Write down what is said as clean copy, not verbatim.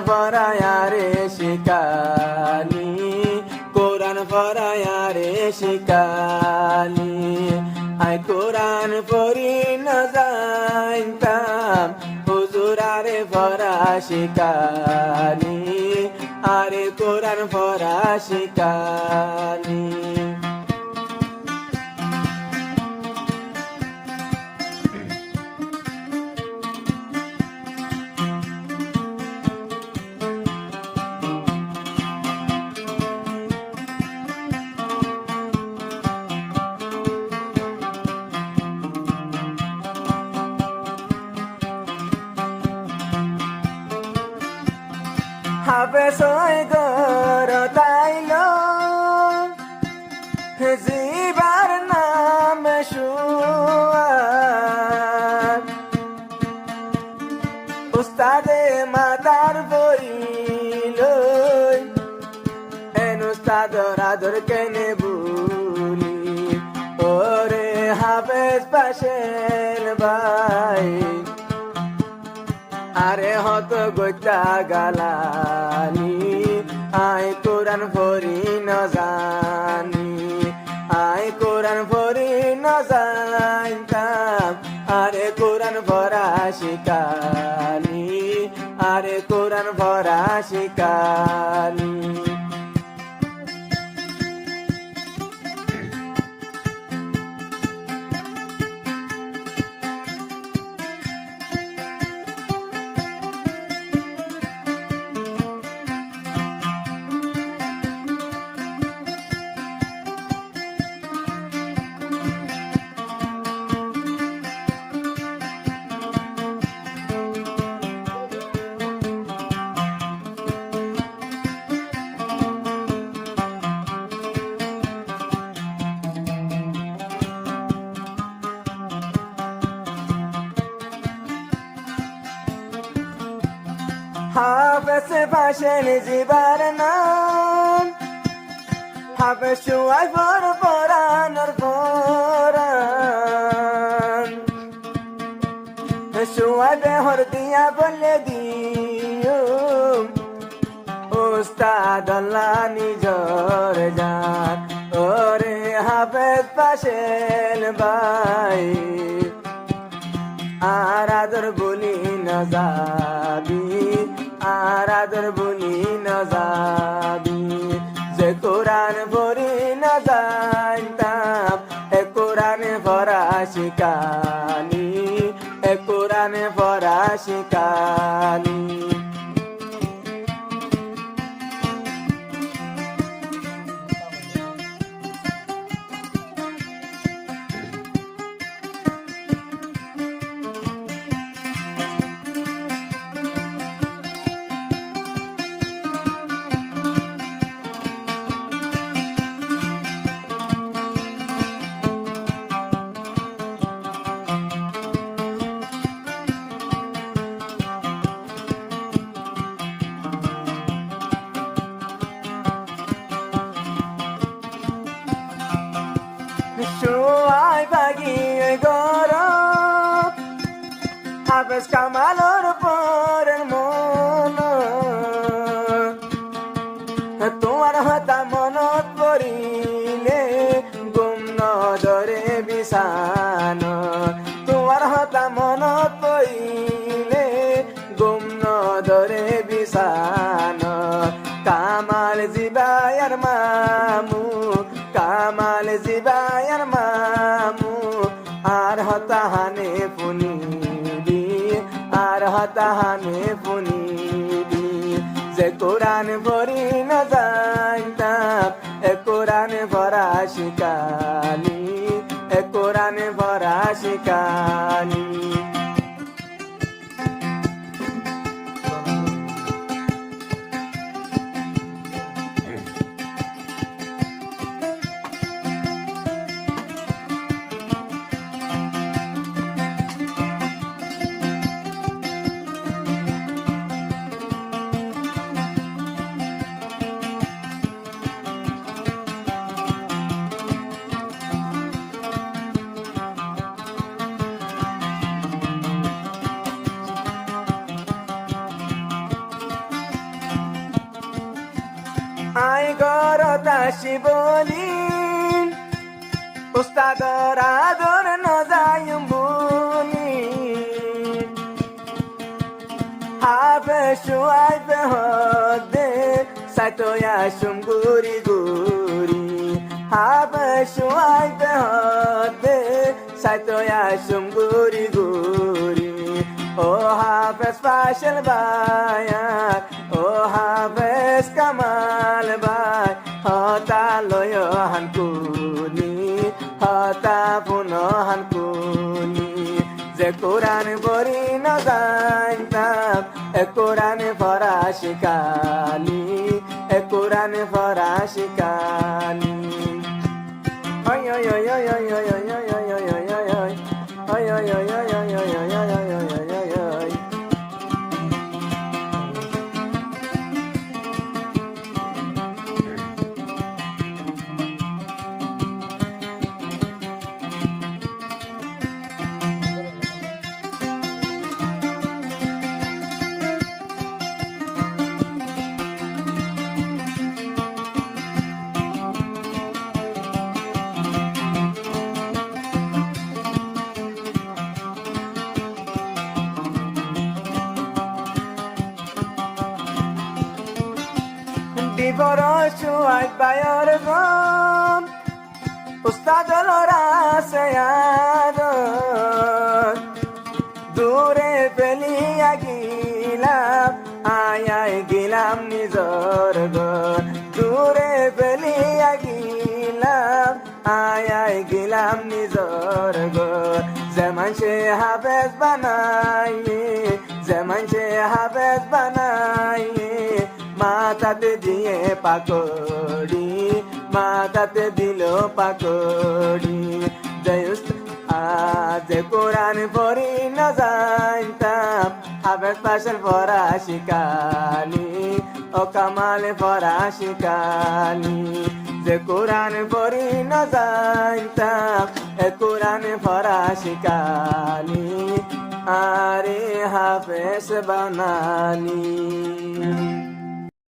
ফরায়ারে শিকানি, কোরআন ফরায়ারে শিকানি। I কোরআন পড়ি না যাইতাম হুজুর আরে ফরা শিকানি, আরে কোরআন ফরা শিকানি। হাফেজ হয়ে গর তাইল জিবার নামে সুয়ার, উস্তাদে মাতার বইল এন উস্তাদর আদর কেনে বুলি। ওরে হাফেজ পাশের ভাই আরে হত গোটা গালানি, আই কোরআন পড়ি ন জানি, আই কোরআন পড়ি ন জানতাম আরে কোরআন পড়া শিকানি, আরে কোরআন পড়া শিকানি। হাফেজ পাশের জিবার নাম, হাফেজ শুয়াই পর পরানোর পরান, শুয়াই বেহর দিয়া বলে দিও উস্তাদ আল্লাহ নিজর জান। ওরে হাফেজ পাশের ভাই আর আদর বলি না যাবি, আর আদর বলি না যাবি। যে কোরআন পড়ি না জানতাম এ কোরআনে পড়া শিকানি, এ কোরআনে পড়া শিকানি। শুয়াই বাগি গর হাফেজ কামালর পরের মন, তোমার হতা মনত পড়িলে গুম নজরে বিছান, তোমার হতা মনত পড়িলে গুম নজরে বিছান। কামাল জিবায়ার মামু, কামাল জিবায়ার মামু আর হতাহানে পুনিবি, আর হতাহানে পুনিবি। যে কোরআন পড়ি না জানতাম এ কোরআন পড়া শিকানি, এ কোরআন পড়া শিকানি। আই ঘৰত আসি বলি উস্তাদৰ আদৰ নজায়ুম বুলি হাফে শুয়াইবে হদে সাইতয়া শুম গুরি গুরি হাফে শুয়াইবে হদে সাইতয়া শুম গুরি গুরি ও হাফেজ ফাশল বায়ার ও হাফেজ কামাল বাই হতা লয় হানকুনি হতা পুনো হানকুনি যে কোরআন পড়ি না জানতাম এ কোরআন পড়া শিখালি এ কোরআন পড়া শিখালি ওই ওই ওই ওই ওই ওই ওই ওই ওই ওই ওই ওই ওই ওই ওই Divorcio ay bayarım Ustadlara seyadım Dure peliya gilam Ay gilam nizorgon Dure peliya gilam Ay gilam nizorgon Zaman she hafez banaye Zaman she hafez banaye মাথাতে দিয়ে পাকড়ি মাথাতে দিল পাকড়ি আজ কোরআন পড়ি না জানতাম হাফেজ ফাশল পড়া শিখালি ও কামাল পড়া শিখালি যে কোরআন পড়ি না জানতাম এ কোরআন পড়া শিখালি আরে হাফেজ বানালি